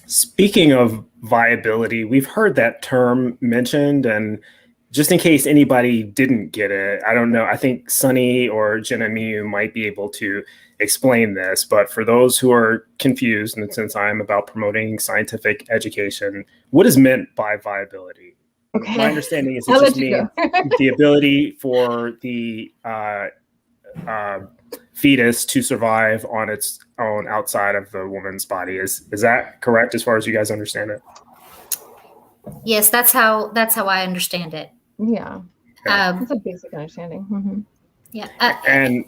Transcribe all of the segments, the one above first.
Speaking of viability, we've heard that term mentioned, and just in case anybody didn't get it, I don't know. I think Sunny or Jenna Miyu might be able to explain this, but for those who are confused, and since I'm about promoting scientific education, what is meant by viability? Okay. My understanding is it just means the ability for the fetus to survive on its own outside of the woman's body. Is that correct as far as you guys understand it? Yes, that's how I understand it. Yeah. That's a basic understanding. Mm-hmm. Yeah. And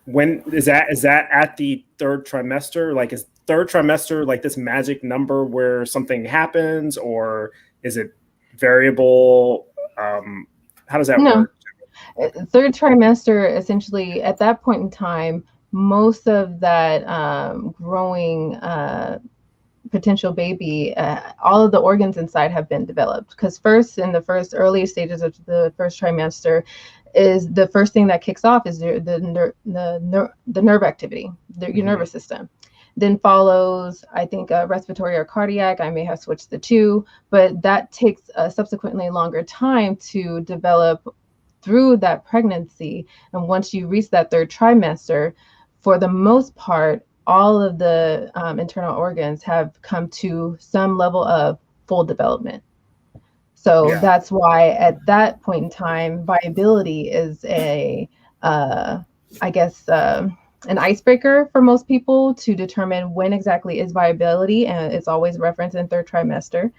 when is that at the third trimester? Like, is third trimester like this magic number where something happens, or is it variable? How does that work? Third trimester, essentially, at that point in time, most of that growing potential baby, all of the organs inside have been developed. Because in the first early stages of the first trimester, is the first thing that kicks off is the nerve activity, your nervous system. Then follows, I think, respiratory or cardiac. I may have switched the two, but that takes a subsequently longer time to develop through that pregnancy. And once you reach that third trimester, for the most part, all of the internal organs have come to some level of full development. So that's why at that point in time, viability is an icebreaker for most people to determine when exactly is viability. And it's always referenced in third trimester.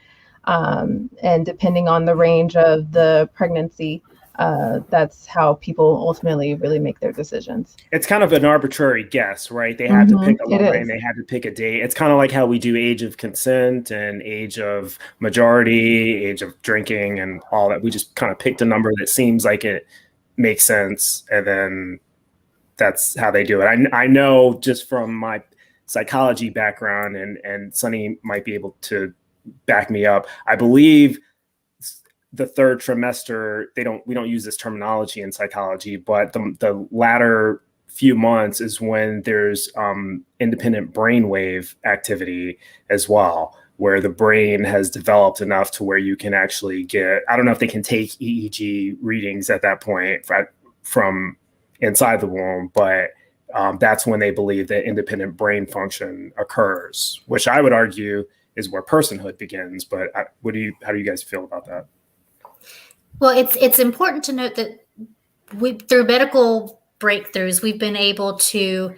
And depending on the range of the pregnancy, that's how people ultimately really make their decisions. It's kind of an arbitrary guess, right? They had to pick a line, they had to pick a date. It's kind of like how we do age of consent and age of majority, age of drinking, and all that. We just kind of picked a number that seems like it makes sense, and then that's how they do it. I know just from my psychology background, and Sunny might be able to back me up. I believe the third trimester, we don't use this terminology in psychology, but the latter few months is when there's independent brainwave activity as well, where the brain has developed enough to where you can actually get, I don't know if they can take EEG readings at that point from inside the womb, but that's when they believe that independent brain function occurs, which I would argue is where personhood begins. But how do you guys feel about that? Well, it's important to note that through medical breakthroughs, we've been able to,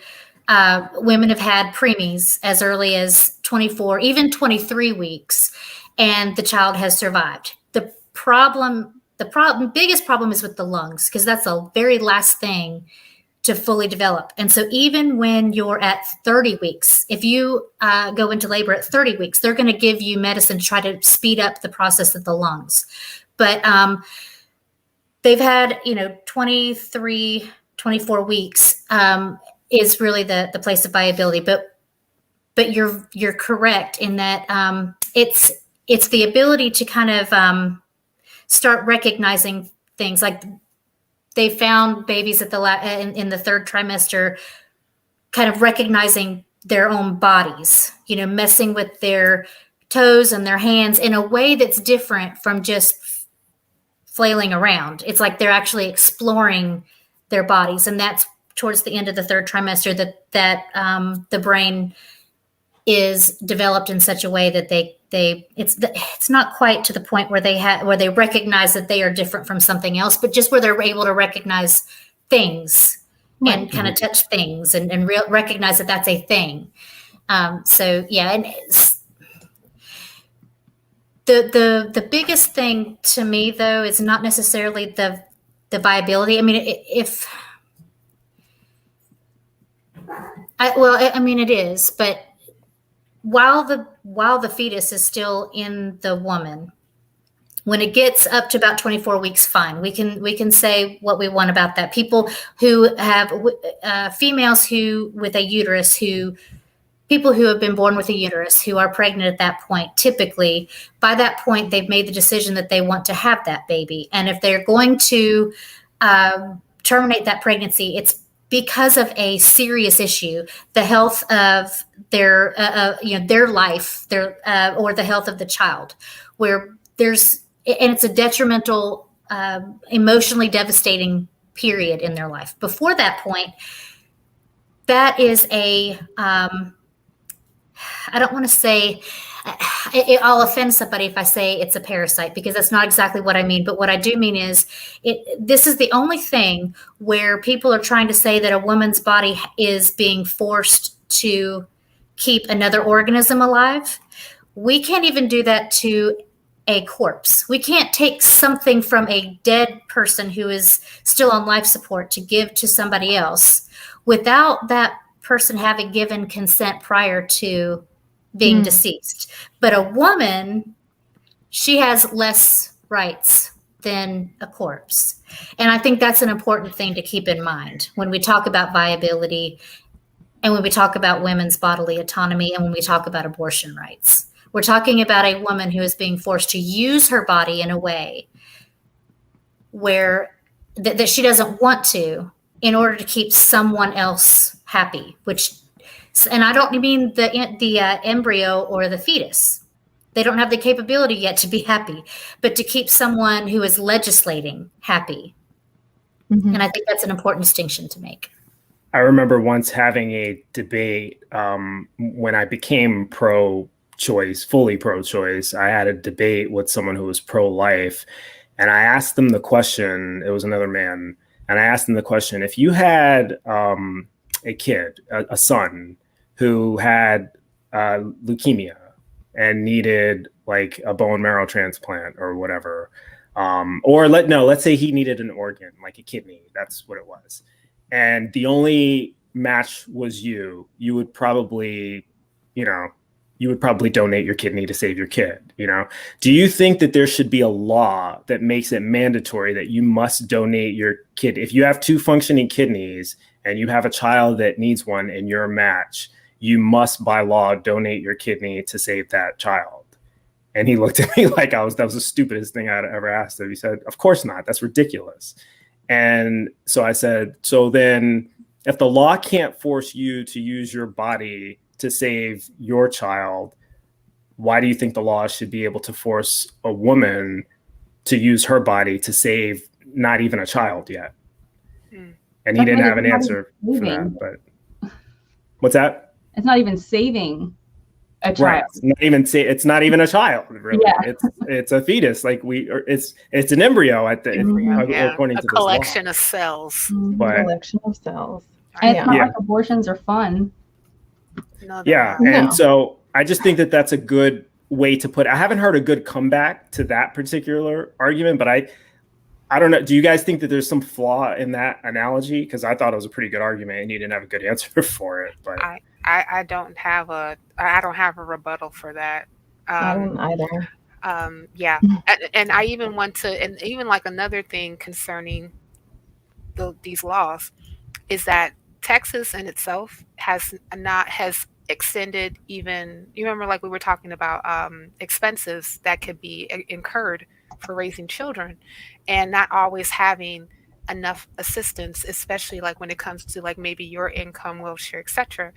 women have had preemies as early as 24, even 23 weeks, and the child has survived. The biggest problem is with the lungs, because that's the very last thing to fully develop. And so even when you're at 30 weeks, if you go into labor at 30 weeks, they're going to give you medicine to try to speed up the process of the lungs. But they've had, 23, 24 weeks is really the place of viability. But you're correct in that it's the ability to kind of start recognizing things. Like they found babies at in the third trimester, kind of recognizing their own bodies, messing with their toes and their hands in a way that's different from just flailing around. It's like they're actually exploring their bodies, and that's towards the end of the third trimester that the brain is developed in such a way that it's not quite to the point where they recognize that they are different from something else, but just where they're able to recognize things and kind of touch things and recognize that that's a thing. So yeah, and the biggest thing to me though is not necessarily the viability. I mean, it is, but while the fetus is still in the woman, when it gets up to about 24 weeks, fine. We can say what we want about that. People who have females with a uterus, people who have been born with a uterus who are pregnant at that point, typically by that point they've made the decision that they want to have that baby, and if they're going to terminate that pregnancy, it's because of a serious issue, the health of their their life, or the health of the child, where it's a detrimental, emotionally devastating period in their life. Before that point, that is I don't want to say, I'll offend somebody if I say it's a parasite, because that's not exactly what I mean. But what I do mean is this is the only thing where people are trying to say that a woman's body is being forced to keep another organism alive. We can't even do that to a corpse. We can't take something from a dead person who is still on life support to give to somebody else without that person having given consent prior to being deceased. But a woman, she has less rights than a corpse. And I think that's an important thing to keep in mind when we talk about viability, and when we talk about women's bodily autonomy, and when we talk about abortion rights. We're talking about a woman who is being forced to use her body in a way where that she doesn't want to, in order to keep someone else happy, and I don't mean the embryo or the fetus. They don't have the capability yet to be happy, but to keep someone who is legislating happy. And I think that's an important distinction to make. I remember once having a debate when I became pro-choice, fully pro-choice. I had a debate with someone who was pro-life, and I asked them the question. It was another man, and I asked them the question: if you had a kid, a son, who had leukemia and needed like a bone marrow transplant or whatever, let's say he needed an organ, like a kidney. That's what it was. And the only match was you would probably, donate your kidney to save your kid. Do you think that there should be a law that makes it mandatory that you must donate your kid? If you have 2 functioning kidneys and you have a child that needs one and you're a match, you must by law donate your kidney to save that child. And he looked at me like that was the stupidest thing I'd ever asked him. He said, of course not. That's ridiculous. And so I said, so then if the law can't force you to use your body to save your child, why do you think the law should be able to force a woman to use her body to save not even a child yet? And he didn't have an answer for that. But what's that? It's not even saving a child. Right. It's not even a child, really. Yeah. It's a fetus. It's an embryo according to a collection of cells. But, collection of cells. And it's not like abortions are fun. And so I just think that that's a good way to put it. I haven't heard a good comeback to that particular argument, but I don't know. Do you guys think that there's some flaw in that analogy? Because I thought it was a pretty good argument, and you didn't have a good answer for it. But I don't have a rebuttal for that. I don't either. And I even want to, and even like another thing concerning these laws is that Texas in itself has extended even. You remember, like we were talking about expenses that could be incurred for raising children, and not always having enough assistance, especially like when it comes to like maybe your income, wheelchair, etc.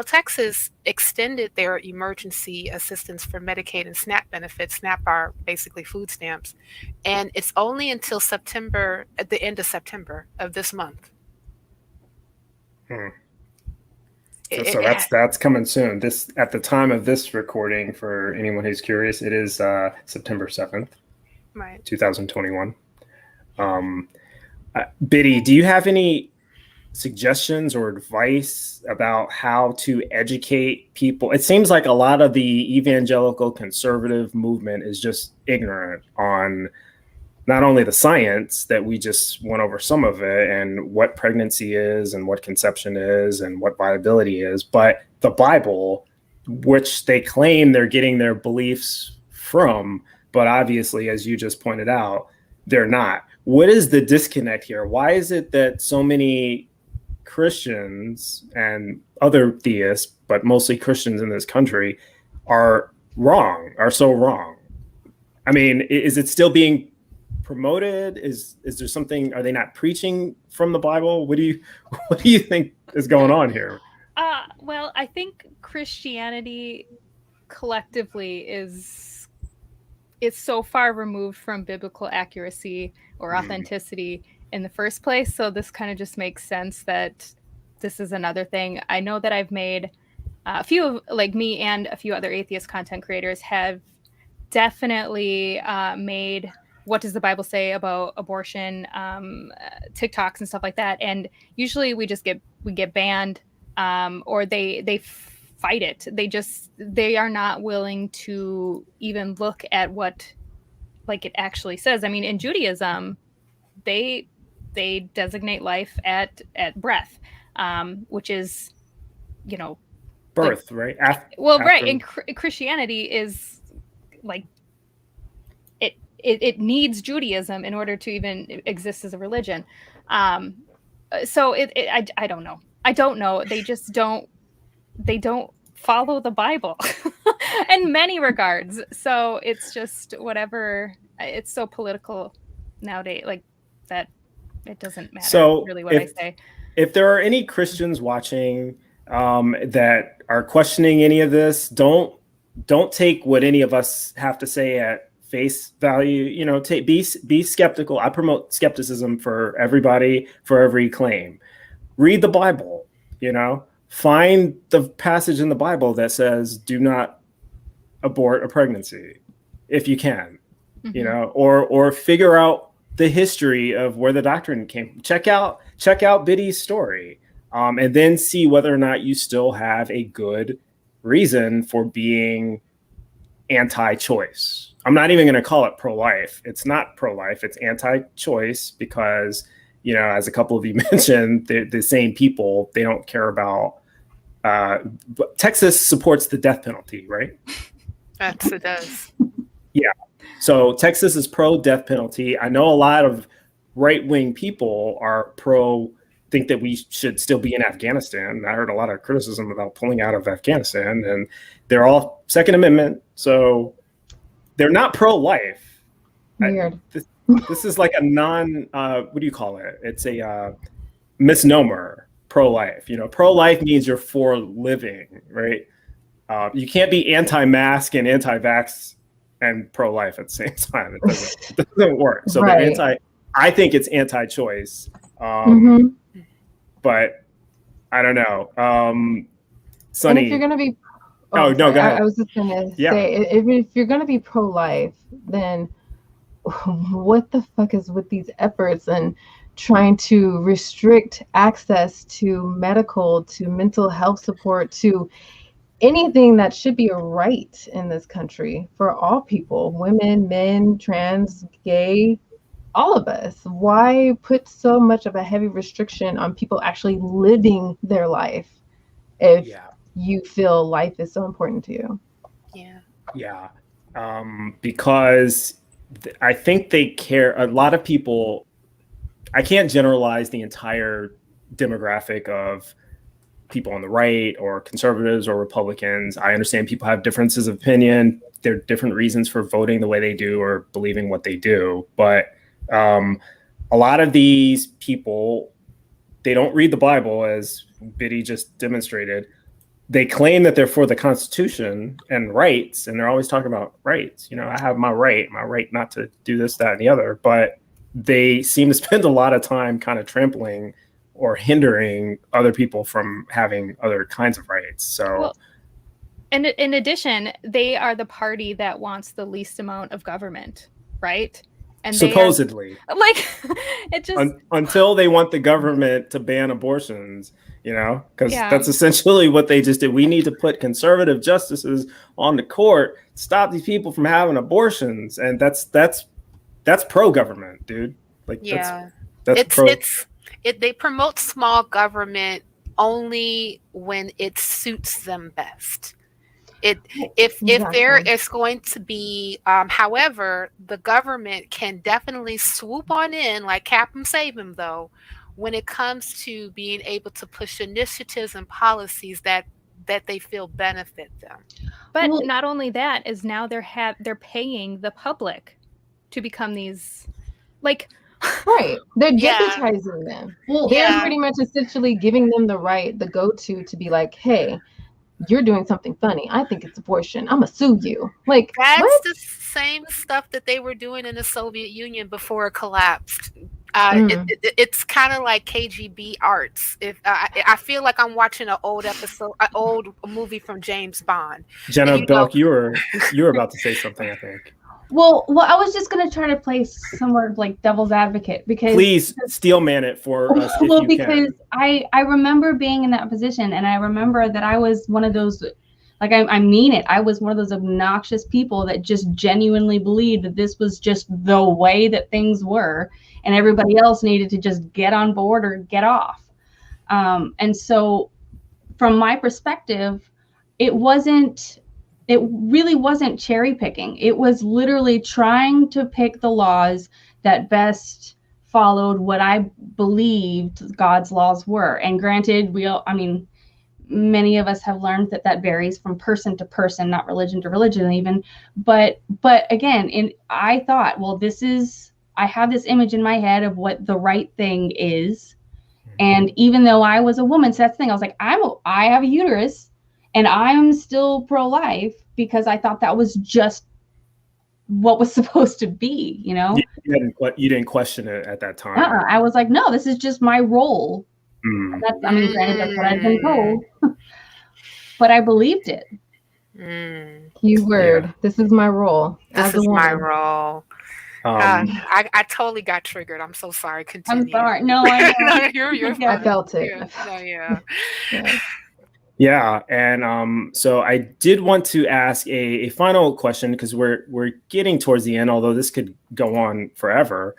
Texas extended their emergency assistance for Medicaid and SNAP benefits. SNAP are basically food stamps, and it's only until September, at the end of September of this month. So that's coming soon. This, at the time of this recording, for anyone who's curious, it is September 7th, right, 2021. Biddy, do you have any suggestions or advice about how to educate people? It seems like a lot of the evangelical conservative movement is just ignorant on not only the science that we just went over some of it, and what pregnancy is and what conception is and what viability is, but the Bible, which they claim they're getting their beliefs from, but obviously, as you just pointed out, they're not. What is the disconnect here? Why is it that so many Christians and other theists, but mostly Christians in this country, are so wrong? I mean, is it still being promoted? Is there something? Are they not preaching from the Bible? What do you think is going on here? Well, I think Christianity collectively is so far removed from biblical accuracy or authenticity in the first place. So this kind of just makes sense that this is another thing. I know that I've made a few, like me and a few other atheist content creators have definitely made what does the Bible say about abortion, TikToks and stuff like that. And usually we get banned, or they fight it. They are not willing to even look at what like it actually says. I mean, in Judaism, they designate life at breath, which is, birth, like, right? Right. And Christianity is like it needs Judaism in order to even exist as a religion. So I don't know. I don't know. They just don't follow the Bible in many regards. So it's just whatever. It's so political nowadays, like that it doesn't matter really what I say. If there are any Christians watching that are questioning any of this, don't take what any of us have to say at face value. Be skeptical. I promote skepticism for everybody, for every claim. Read the Bible. Find the passage in the Bible that says do not abort a pregnancy if you can, or figure out the history of where the doctrine came. Check out Biddy's story, and then see whether or not you still have a good reason for being anti-choice. I'm not even going to call it pro-life. It's not pro-life. It's anti-choice because, as a couple of you mentioned, the same people, they don't care about. Texas supports the death penalty, right? Yes, it does. Yeah. So Texas is pro-death penalty. I know a lot of right-wing people are think that we should still be in Afghanistan. I heard a lot of criticism about pulling out of Afghanistan, and they're all Second Amendment. So they're not pro-life. Weird. This is like a what do you call it? It's a misnomer. Pro-life. Pro-life means you're for living, right? You can't be anti-mask and anti-vax and pro-life at the same time. It doesn't work. So right. I think it's anti-choice. But I don't know. Sonny, and if you're going to be, no, go ahead. I was just going to say, if you're going to be pro-life, then what the fuck is with these efforts and trying to restrict access to medical, to mental health support, to anything that should be a right in this country for all people, women, men, trans, gay, all of us? Why put so much of a heavy restriction on people actually living their life if you feel life is so important to you? Yeah. Because I think they care. A lot of people, I can't generalize the entire demographic of people on the right or conservatives or Republicans. I understand people have differences of opinion. There are different reasons for voting the way they do or believing what they do. But a lot of these people, they don't read the Bible, as Biddy just demonstrated. They claim that they're for the Constitution and rights, and they're always talking about rights. I have my right not to do this, that, and the other. But they seem to spend a lot of time kind of trampling or hindering other people from having other kinds of rights. So, and in addition, they are the party that wants the least amount of government, right? And supposedly, it just until they want the government to ban abortions, because that's essentially what they just did. We need to put conservative justices on the court, stop these people from having abortions, and that's pro-government, dude. They promote small government only when it suits them best. If there is going to be, however, the government can definitely swoop on in like Captain Save him, though, when it comes to being able to push initiatives and policies that they feel benefit them. But not only that, is now they're paying the public to become these Like, right. They're Yeah. deputizing them. Well, They're pretty much essentially giving them the go-to to be like, hey, you're doing something funny. I think it's abortion. I'm gonna sue you. Like, That's what? the same stuff that they were doing in the Soviet Union before it collapsed. It's kind of like KGB arts. If I feel like I'm watching an old movie from James Bond. Jenna Belk, you were about to say something, I think. Well, I was just gonna try to play somewhat like devil's advocate because please steel man it for us. Well, because I remember being in that position, and I remember that I was one of those, like I mean it. I was one of those obnoxious people that just genuinely believed that this was just the way that things were, and everybody else needed to just get on board or get off. And so, from my perspective, it really wasn't cherry picking. It was literally trying to pick the laws that best followed what I believed God's laws were. And granted, many of us have learned that varies from person to person, not religion to religion even. But again, I thought, well, I have this image in my head of what the right thing is. And even though I was a woman, so that's the thing, I was like, I have a uterus, and I'm still pro-life because I thought that was just what was supposed to be, you know? You didn't question it at that time. I was like, no, this is just my role. Granted, that's what I'd been told. But I believed it. Keyword. Yeah. This is my role. This is my role. I totally got triggered. I'm so sorry. Continue. I'm sorry. No, I know. You're I felt it. Yeah. Yeah, and so I did want to ask a final question because we're getting towards the end, although this could go on forever.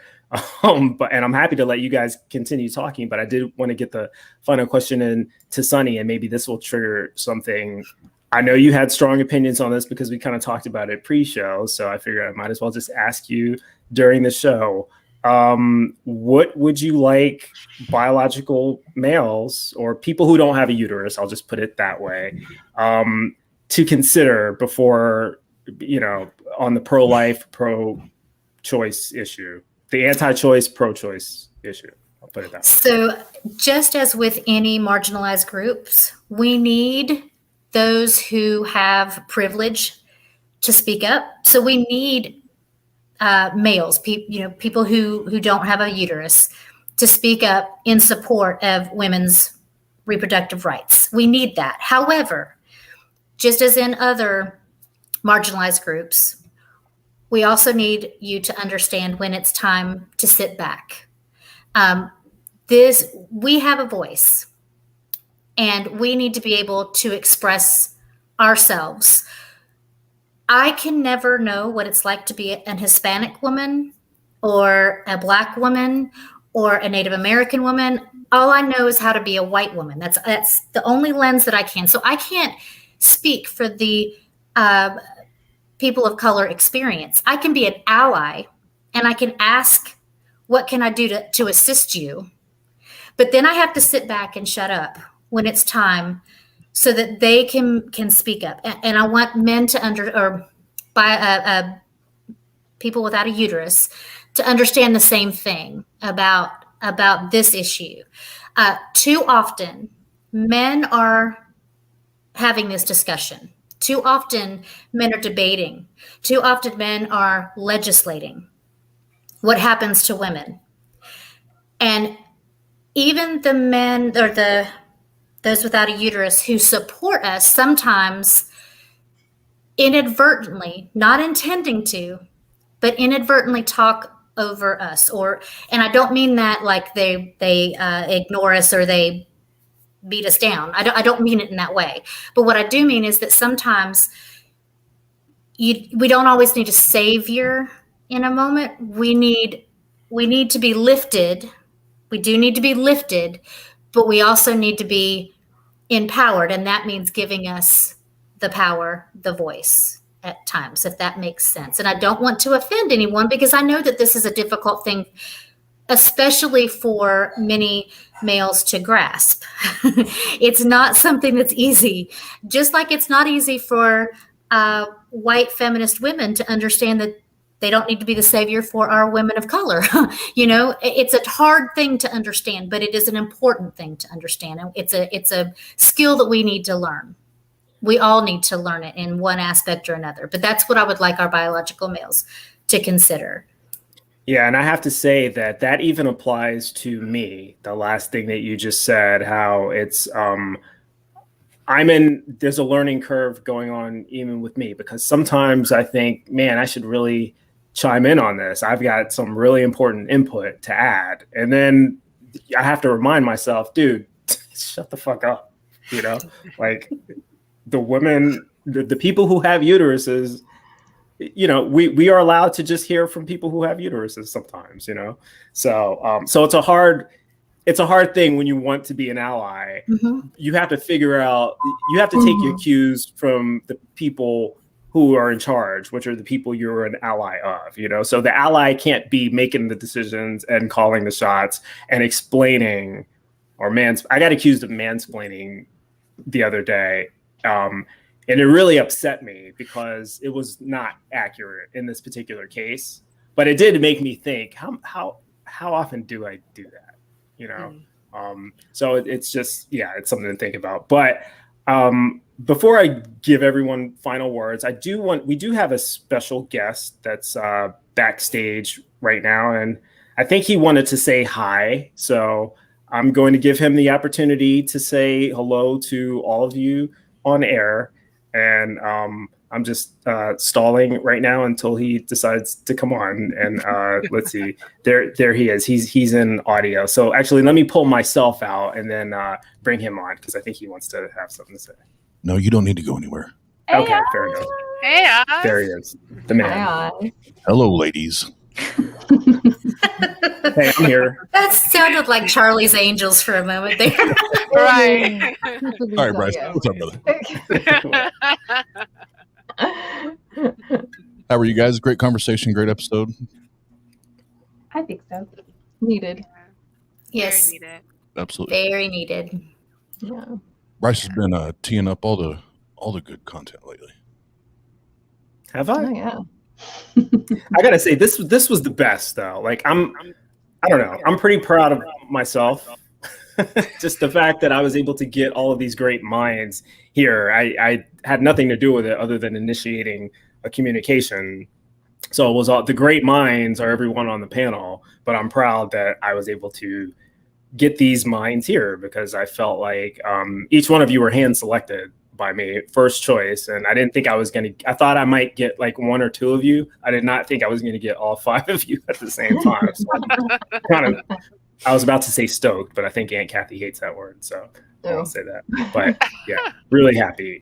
And I'm happy to let you guys continue talking, but I did want to get the final question in to Sunny, and maybe this will trigger something. I know you had strong opinions on this because we kind of talked about it pre-show, so I figured I might as well just ask you during the show. What would you like biological males or people who don't have a uterus, I'll just put it that way, to consider before, on the pro-life, pro-choice issue, the anti-choice, pro-choice issue? I'll put it that way. So just as with any marginalized groups, we need those who have privilege to speak up. So we need males, people who don't have a uterus, to speak up in support of women's reproductive rights. We need that. However, just as in other marginalized groups, we also need you to understand when it's time to sit back. We have a voice, and we need to be able to express ourselves. I can never know what it's like to be an Hispanic woman or a Black woman or a Native American woman. All I know is how to be a white woman. That's the only lens that I can. So I can't speak for the people of color experience. I can be an ally, and I can ask, what can I do to assist you? But then I have to sit back and shut up when it's time, so that they can speak up. And I want men to people without a uterus to understand the same thing about this issue. Too often, men are having this discussion. Too often, men are debating. Too often, men are legislating what happens to women. And even the men or those without a uterus who support us sometimes inadvertently, not intending to, but inadvertently talk over us. And I don't mean that like they ignore us or they beat us down. I don't mean it in that way. But what I do mean is that sometimes we don't always need a savior in a moment. We need to be lifted. We do need to be lifted, but we also need to be empowered, and that means giving us the power, the voice at times, if that makes sense. And I don't want to offend anyone because I know that this is a difficult thing, especially for many males to grasp. It's not something that's easy, just like it's not easy for white feminist women to understand that They don't need to be the savior for our women of color. You know, it's a hard thing to understand, but it is an important thing to understand. And it's a skill that we need to learn. We all need to learn it in one aspect or another. But that's what I would like our biological males to consider. Yeah, and I have to say that even applies to me. The last thing that you just said, how it's there's a learning curve going on even with me, because sometimes I think, man, I should really chime in on this. I've got some really important input to add. And then I have to remind myself, dude, shut the fuck up. You know, like the women, the people who have uteruses, you know, we are allowed to just hear from people who have uteruses sometimes, you know? So, so it's a hard thing when you want to be an ally. Mm-hmm. You have to figure out, you have to take your cues from the people who are in charge, which are the people you're an ally of, you know? So the ally can't be making the decisions and calling the shots and explaining I got accused of mansplaining the other day. And it really upset me because it was not accurate in this particular case, but it did make me think, how often do I do that? You know? So it's just, yeah, it's something to think about. But before I give everyone final words, we do have a special guest that's backstage right now. And I think he wanted to say hi. So I'm going to give him the opportunity to say hello to all of you on air. And I'm just stalling right now until he decides to come on. And let's see, there he is. He's in audio. So actually, let me pull myself out and then bring him on, because I think he wants to have something to say. No, you don't need to go anywhere. Okay, fair enough. Hey, there he is, the man. Hi. Hello, ladies. Hey, I'm here. That sounded like Charlie's Angels for a moment there. right. All right, Bryce. What's up, brother? How are you guys? Great conversation, great episode. I think so. Needed. Yes, Very needed. Absolutely. very needed. Yeah. Bryce has been teeing up all the good content lately. Have I? Oh, yeah. I gotta say, this was the best though. Like I don't know. I'm pretty proud of myself. Just the fact that I was able to get all of these great minds here. I had nothing to do with it other than initiating a communication. So it was all the great minds are everyone on the panel, but I'm proud that I was able to get these minds here because I felt like each one of you were hand selected by me, first choice. And I didn't think I thought I might get like one or two of you. I did not think I was going to get all five of you at the same time. So I was about to say stoked, but I think Aunt Kathy hates that word. So I won't say that. But yeah, really happy.